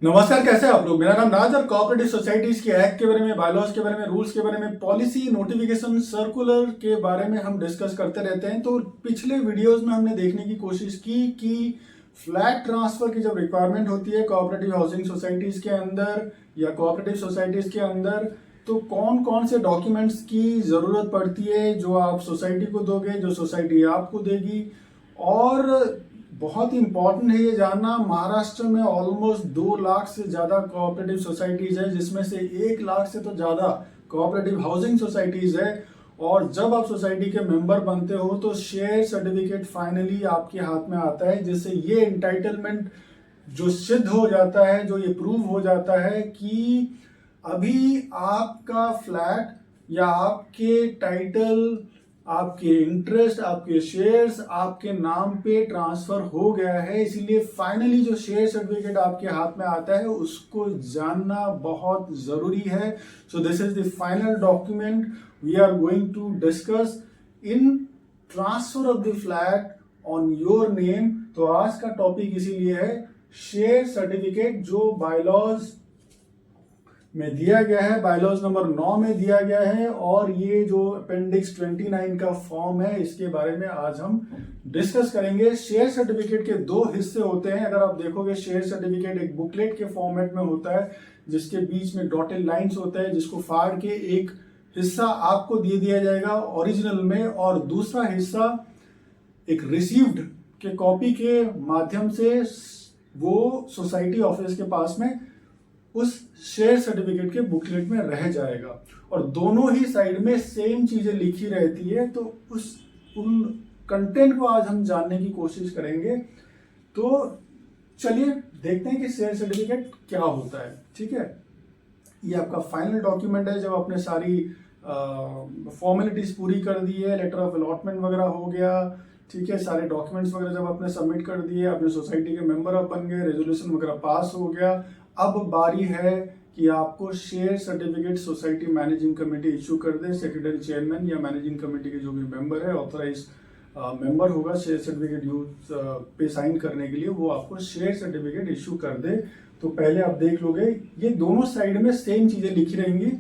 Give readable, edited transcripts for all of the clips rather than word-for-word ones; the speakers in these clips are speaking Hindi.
नमस्कार, कैसे हैं आप लोग। मेरा नाम राज और कोऑपरेटिव सोसाइटीज के एक्ट के बारे में, बायलॉज के बारे में, रूल्स के बारे में, पॉलिसी, नोटिफिकेशन, सर्कुलर के बारे में हम डिस्कस करते रहते हैं। तो पिछले वीडियोस में हमने देखने की कोशिश की कि फ्लैट ट्रांसफर की जब रिक्वायरमेंट होती है कोऑपरेटिव हाउसिंग सोसाइटीज के अंदर या कोऑपरेटिव सोसाइटीज के अंदर, तो कौन कौन से डॉक्यूमेंट्स की जरूरत पड़ती है जो आप सोसाइटी को दोगे, जो सोसाइटी आपको देगी। और बहुत ही इंपॉर्टेंट है ये जानना, महाराष्ट्र में ऑलमोस्ट 2 लाख से ज़्यादा कोऑपरेटिव सोसाइटीज़ है, जिसमें से 1 लाख से तो ज़्यादा कोऑपरेटिव हाउसिंग सोसाइटीज़ है। और जब आप सोसाइटी के मेंबर बनते हो तो शेयर सर्टिफिकेट फाइनली आपके हाथ में आता है, जिससे ये एंटाइटलमेंट जो सिद्ध हो जाता है, जो ये प्रूव हो जाता है कि अभी आपका फ्लैट या आपके टाइटल, आपके इंटरेस्ट, आपके शेयर्स आपके नाम पे ट्रांसफर हो गया है। इसीलिए फाइनली जो शेयर सर्टिफिकेट आपके हाथ में आता है उसको जानना बहुत जरूरी है। So this is the final document we are going to discuss in transfer of the flat on your name. तो आज का टॉपिक इसीलिए है शेयर सर्टिफिकेट, जो बायलॉज में दिया गया है, बायलॉज नंबर 9 में दिया गया है। और ये जो अपेंडिक्स 29 का फॉर्म है, इसके बारे में आज हम डिस्कस करेंगे। शेयर सर्टिफिकेट के 2 हिस्से होते हैं। अगर आप देखोगे, शेयर सर्टिफिकेट एक बुकलेट के फॉर्मेट में होता है, जिसके बीच में डॉटेड लाइंस होता है, जिसको फाड़ के एक हिस्सा आपको दे दिया जाएगा ओरिजिनल में, और दूसरा हिस्सा एक रिसीव्ड के कॉपी के माध्यम से वो सोसाइटी ऑफिस के पास में उस शेयर सर्टिफिकेट के बुकलेट में रह जाएगा। और दोनों ही साइड में सेम चीजें लिखी रहती है। तो उन कंटेंट को आज हम जानने की कोशिश करेंगे। तो चलिए देखते हैं कि शेयर सर्टिफिकेट क्या होता है। ठीक है, ये आपका फाइनल डॉक्यूमेंट है जब आपने सारी फॉर्मेलिटीज पूरी कर दी है, लेटर ऑफ अलॉटमेंट वगैरह हो गया, ठीक है, सारे डॉक्यूमेंट्स वगैरह जब आपने सबमिट कर दिए, अपने सोसाइटी के मेंबर आप बन गए, रेजोल्यूशन वगैरह पास हो गया। अब बारी है कि आपको share certificate society managing committee issue कर दे। सेक्रेटरी, चेयरमैन या मैनेजिंग कमेटी के जो भी मेंबर है, ऑथराइज मेंबर होगा शेयर सर्टिफिकेट यूज पे साइन करने के लिए, वो आपको शेयर सर्टिफिकेट इशू कर दे। तो पहले आप देख लोगे, ये दोनों साइड में सेम चीजें लिखी रहेंगी।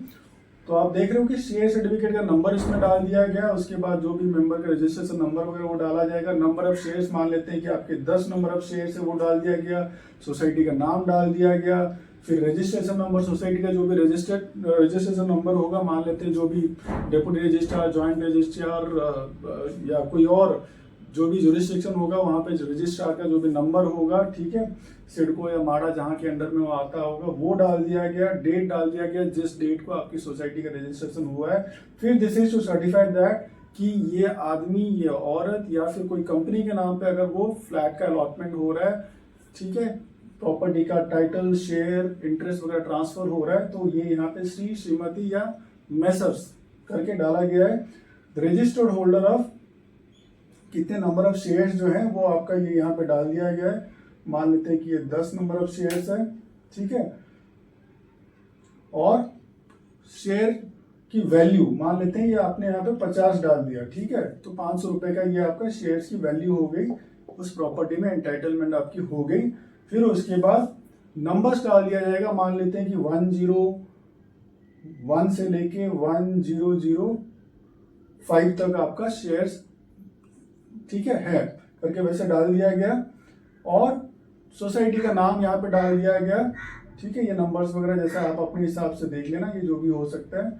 तो आप देख रहे हो कि शेयर सर्टिफिकेट का नंबर इसमें डाल दिया गया, उसके बाद जो भी मेंबर का रजिस्ट्रेशन नंबर वगैरह वो डाला जाएगा। नंबर ऑफ शेयर्स मान लेते हैं कि आपके 10 नंबर ऑफ शेयर्स है, वो डाल दिया गया। सोसाइटी का नाम डाल दिया गया। फिर रजिस्ट्रेशन नंबर, सोसाइटी का जो भी रजिस्ट्रेशन नंबर होगा, मान लेते हैं जो भी डेप्यूटी रजिस्ट्रार, ज्वाइंट रजिस्ट्रार या कोई और जो भी जुरिस्डिक्शन होगा, वहाँ पे रजिस्ट्रार का जो भी नंबर होगा, ठीक है, सिडको या माड़ा जहाँ के अंडर में वो आता होगा, वो डाल दिया गया। डेट डाल दिया गया, जिस डेट को आपकी सोसाइटी का रजिस्ट्रेशन हुआ है। फिर this is to certified that कि ये आदमी, ये औरत या फिर कोई कंपनी के नाम पे अगर वो फ्लैट का अलॉटमेंट हो रहा है, ठीक है, प्रॉपर्टी का टाइटल, शेयर, इंटरेस्ट वगैरह ट्रांसफर हो रहा है, तो ये यहाँ पे श्री, श्रीमती या मैसर्स करके डाला गया है। रजिस्टर्ड होल्डर ऑफ कितने नंबर ऑफ शेयर्स जो है वो आपका ये यहाँ पे डाल दिया गया है। मान लेते हैं कि ये 10 नंबर ऑफ शेयर्स है, ठीक है। और शेयर की वैल्यू मान लेते हैं, ये आपने यहाँ पे 50 डाल दिया, ठीक है, तो 500 रुपए का ये आपका शेयर्स की वैल्यू हो गई, उस प्रॉपर्टी में एंटाइटलमेंट आपकी हो गई। फिर उसके बाद नंबर्स डाल दिया जाएगा। मान लेते हैं कि 101 से लेके 1005 तक आपका शेयर्स, ठीक है करके वैसे डाल दिया गया। और सोसाइटी का नाम यहाँ पे डाल दिया गया, ठीक है। ये नंबर्स वगैरह जैसा आप अपने हिसाब से देख लेना, ये जो भी हो सकता है,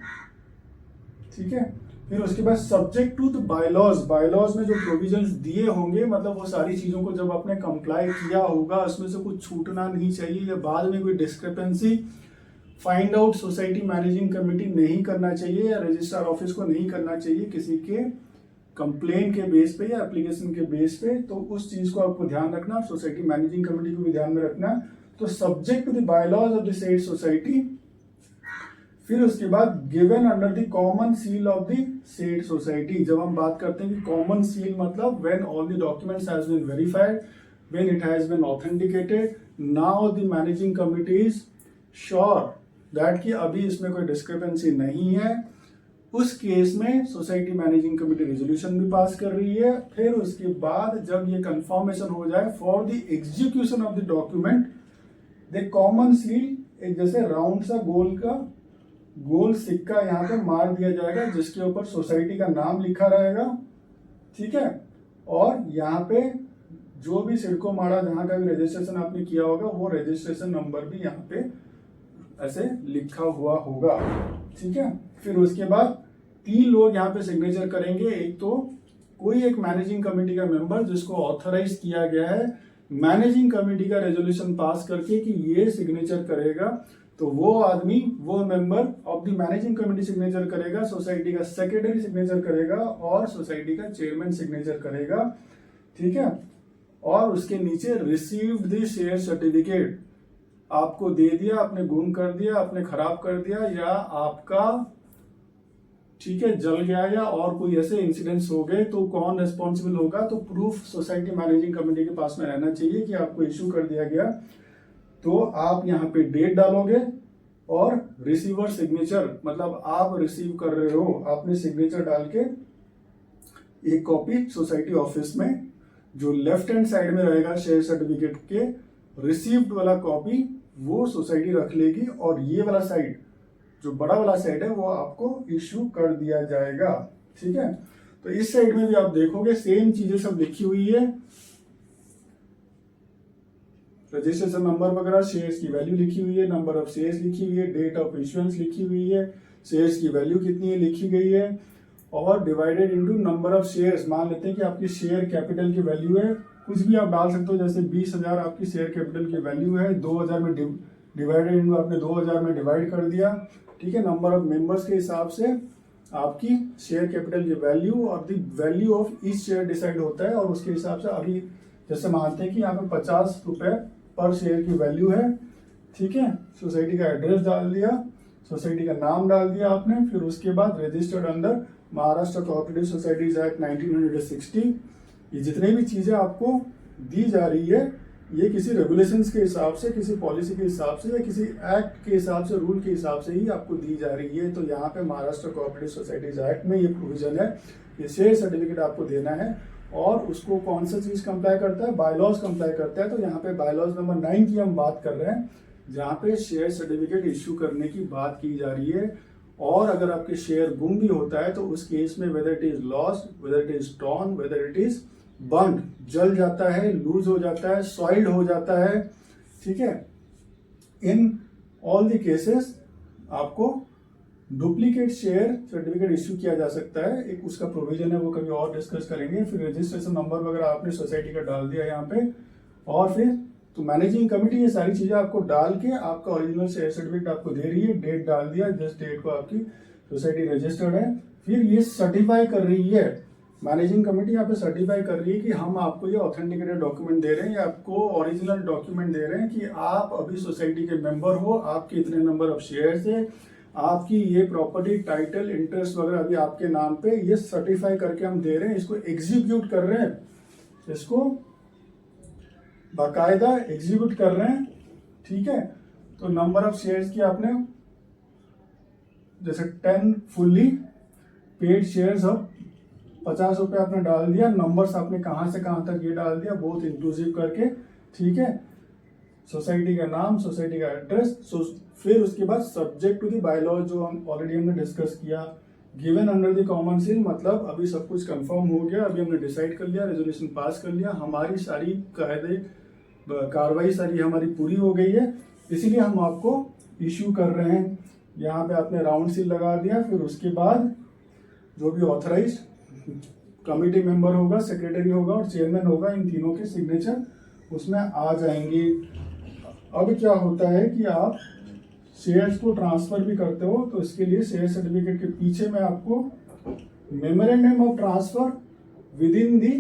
ठीक है। फिर उसके बाद subject to the bylaws, bylaws में जो प्रोविजंस दिए होंगे, मतलब वो सारी चीजों को जब आपने कंप्लाई किया होगा, उसमें से कुछ छूटना नहीं चाहिए, या बाद में कोई discrepancy find out society managing committee नहीं करना चाहिए, या रजिस्ट्रार ऑफिस को नहीं करना चाहिए किसी के कंप्लेन के बेस पे या एप्लीकेशन के बेस पे। तो उस चीज को आपको ध्यान रखना, सोसाइटी मैनेजिंग कमेटी को भी ध्यान में रखना। तो subject to the bylaws of the said society. फिर उसके बाद given under the common seal of the said society. जब हम बात करते हैं कि कॉमन सील मतलब when all the documents has been verified, when it has been authenticated, now the managing committee is sure that कि अभी इसमें कोई डिस्क्रिपेंसी नहीं है। उस केस में सोसाइटी मैनेजिंग कमेटी रेजोल्यूशन भी पास कर रही है। फिर उसके बाद जब ये कंफर्मेशन हो जाए for the execution of the document, the common seal, एक जैसे राउंड सा गोल सिक्का यहाँ पे मार दिया जाएगा जिसके ऊपर सोसाइटी का नाम लिखा रहेगा, ठीक है। और यहाँ पे जो भी सिडको माड़ा जहाँ का भी रजिस्ट्रेशन आपने किया होगा वो रजिस्ट्रेशन नंबर भी यहाँ पे ऐसे लिखा हुआ होगा, ठीक है। फिर उसके बाद 3 लोग यहाँ पे सिग्नेचर करेंगे। एक तो कोई एक मैनेजिंग कमेटी का मेंबर जिसको ऑथराइज किया गया है मैनेजिंग कमेटी का रेजोल्यूशन पास करके कि ये सिग्नेचर करेगा, तो वो आदमी, वो member of the managing committee signature करेगा, सोसाइटी का सेक्रेटरी सिग्नेचर करेगा और सोसाइटी का चेयरमैन सिग्नेचर करेगा, ठीक है। और उसके नीचे रिसीव्ड द शेयर सर्टिफिकेट, आपको दे दिया, आपने गुम कर दिया, आपने खराब कर दिया, या आपका, ठीक है, जल गया या और कोई ऐसे इंसिडेंट्स हो गए तो कौन रिस्पॉन्सिबल होगा? तो प्रूफ सोसाइटी मैनेजिंग कमेटी के पास में रहना चाहिए कि आपको इश्यू कर दिया गया। तो आप यहाँ पे डेट डालोगे और रिसीवर सिग्नेचर, मतलब आप रिसीव कर रहे हो, आपने सिग्नेचर डाल के एक कॉपी सोसाइटी ऑफिस में जो लेफ्ट हैंड साइड में रहेगा शेयर सर्टिफिकेट के रिसीव्ड वाला कॉपी वो सोसाइटी रख लेगी, और ये वाला साइड जो बड़ा वाला साइड है वो आपको इश्यू कर दिया जाएगा, ठीक है। तो इस साइड में भी आप देखोगे सेम चीजें सब लिखी हुई है, रजिस्ट्रेशन नंबर वगैरह, शेयर्स की वैल्यू लिखी हुई है, नंबर ऑफ शेयर्स लिखी हुई है, डेट ऑफ इश्यूएंस लिखी हुई है, शेयर्स की वैल्यू कितनी है लिखी गई है, और divided into number of shares. मान लेते हैं कि आपकी शेयर कैपिटल की वैल्यू है, कुछ भी आप डाल सकते हो, जैसे 20,000 आपकी शेयर कैपिटल की वैल्यू है, 2000 में डिवाइडेड इनटू आपने 2000 में डिवाइड कर दिया, ठीक है। नंबर ऑफ मेंबर्स के हिसाब से आपकी शेयर कैपिटल की वैल्यू और the value of each share decide होता है, और उसके हिसाब से अभी जैसे मानते हैं कि यहाँ पे 50 रुपए पर शेयर की वैल्यू है, ठीक है। सोसाइटी का एड्रेस डाल दिया, सोसाइटी का नाम डाल दिया आपने, फिर उसके बाद registered under Maharashtra cooperative societies act 1960। ये जितने भी चीजें आपको दी जा रही है ये किसी रेगुलेशंस के हिसाब से, किसी पॉलिसी के हिसाब से, या किसी एक्ट के हिसाब से, रूल के हिसाब से ही आपको दी जा रही है। तो यहाँ पे महाराष्ट्र कोऑपरेटिव सोसाइटीज एक्ट में ये प्रोविजन है, ये शेयर सर्टिफिकेट आपको देना है, और उसको कौन सा चीज कंप्लाई करता है? बायलॉज कंप्लाई करता है। तो यहाँ पे बायलॉज नंबर 9 की हम बात कर रहे हैं, जहाँ पे शेयर सर्टिफिकेट इश्यू करने की बात की जा रही है। और अगर आपके शेयर गुम भी होता है तो उस केस में whether it is lost, whether it is torn, whether it is burn, जल जाता है, लूज हो जाता है, सॉइल्ड हो जाता है, ठीक है, इन ऑल द केसेस आपको डुप्लीकेट शेयर सर्टिफिकेट इश्यू किया जा सकता है। एक उसका प्रोविजन है, वो कभी और डिस्कस करेंगे। फिर रजिस्ट्रेशन नंबर वगैरह आपने सोसाइटी का डाल दिया यहाँ पे, और फिर तो मैनेजिंग कमेटी ये सारी चीजें आपको डाल के आपका ओरिजिनल शेयर सर्टिफिकेट आपको दे रही है, डेट डाल दिया, जिस डेट को आपकी सोसाइटी रजिस्टर्ड है। फिर ये सर्टिफाई कर रही है मैनेजिंग कमेटी, यहाँ पे सर्टिफाई कर रही है कि हम आपको ये ऑथेंटिकेटेड डॉक्यूमेंट दे रहे हैं, या आपको ओरिजिनल डॉक्यूमेंट दे रहे हैं कि आप अभी सोसाइटी के मेंबर हो, आपके इतने नंबर ऑफ शेयर्स है, आपकी ये प्रॉपर्टी, टाइटल, इंटरेस्ट वगैरह अभी आपके नाम पे, ये सर्टिफाई करके हम दे रहे हैं, इसको एग्जीक्यूट कर रहे हैं, इसको बाकायदा एग्जीक्यूट कर रहे हैं, ठीक है। तो नंबर ऑफ शेयर्स की आपने जैसे 10 फुल्ली पेड शेयर्स ऑफ 50 रुपए आपने डाल दिया, नंबर्स आपने कहां से कहां तक ये डाल दिया, बहुत इंक्लूसिव करके, ठीक है। सोसाइटी का नाम, सोसाइटी का एड्रेस, फिर उसके बाद सब्जेक्ट टू द बायलॉज जो हम ऑलरेडी हमने डिस्कस किया, given under the common seal, मतलब अभी सब कुछ कंफर्म हो गया, अभी हमने डिसाइड कर लिया, रेजोल्यूशन पास कर लिया, हमारी सारी कायदे कार्रवाई सारी हमारी पूरी हो गई है, इसीलिए हम आपको इश्यू कर रहे हैं। यहाँ पे आपने राउंड सील लगा दिया, फिर उसके बाद जो भी ऑथराइज कमिटी मेंबर होगा, सेक्रेटरी होगा और चेयरमैन होगा, इन तीनों के सिग्नेचर उसमें आ जाएंगे। अब क्या होता है कि आप शेयर्स को ट्रांसफर भी करते हो, तो इसके लिए शेयर सर्टिफिकेट के पीछे में आपको memorandum of transfer with in the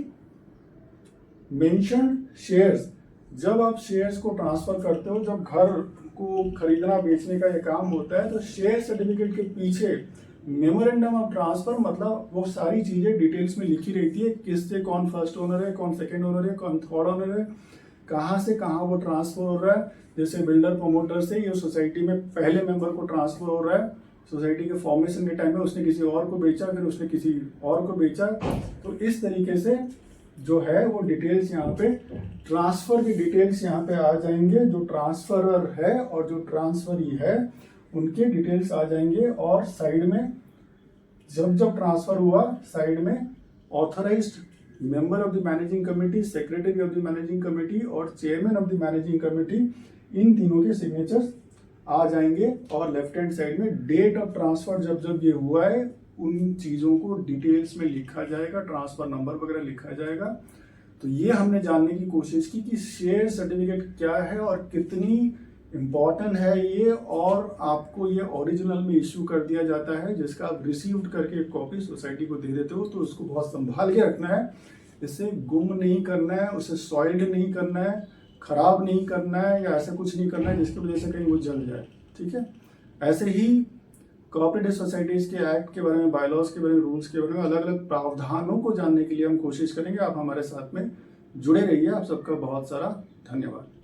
mentioned shares, जब आप शेयर्स को ट्रांसफर करते हो, जब घर को खरीदना बेचने का ये काम होता है, तो शेयर सर्टिफिकेट के पीछे मेमोरेंडम ऑफ ट्रांसफर, मतलब वो सारी चीजें डिटेल्स में लिखी रहती है, किससे कौन फर्स्ट ओनर है, कौन सेकंड ओनर है, कौन थर्ड ओनर है, कहाँ से कहाँ वो ट्रांसफर हो रहा है। जैसे बिल्डर प्रमोटर से ये सोसाइटी में पहले मेंबर को ट्रांसफर हो रहा है, सोसाइटी के फॉर्मेशन के टाइम में उसने किसी और को बेचा, फिर उसने किसी और को बेचा, तो इस तरीके से जो है वो डिटेल्स यहाँ पे, ट्रांसफर की डिटेल्स यहाँ पे आ जाएंगे, जो ट्रांसफरर है और जो ट्रांसफरी है उनके डिटेल्स आ जाएंगे। और साइड में जब जब ट्रांसफर हुआ, साइड में authorised member of the managing committee, secretary of the managing committee और chairman of the managing committee, इन तीनों के सिग्नेचर्स आ जाएंगे। और लेफ्ट हैंड साइड में डेट ऑफ ट्रांसफर जब जब ये हुआ है उन चीज़ों को डिटेल्स में लिखा जाएगा, ट्रांसफर नंबर वगैरह लिखा जाएगा। तो ये हमने जानने की कोशिश की कि शेयर सर्टिफिकेट क्या है और कितनी इम्पॉर्टेंट है ये, और आपको ये ओरिजिनल में इश्यू कर दिया जाता है, जिसका आप रिसीव्ड करके एक कॉपी सोसाइटी को दे देते हो। तो उसको बहुत संभाल के रखना है, इसे गुम नहीं करना है, उसे सॉइल्ड नहीं करना है, खराब नहीं करना है या ऐसा कुछ नहीं करना है जिसकी वजह से कहीं वो जल जाए। ठीक है, ऐसे ही कोऑपरेटिव सोसाइटीज के एक्ट के बारे में, बायलॉज के बारे में, रूल्स के बारे में, अलग अलग प्रावधानों को जानने के लिए हम कोशिश करेंगे। आप हमारे साथ में जुड़े रहिए। आप सबका बहुत सारा धन्यवाद।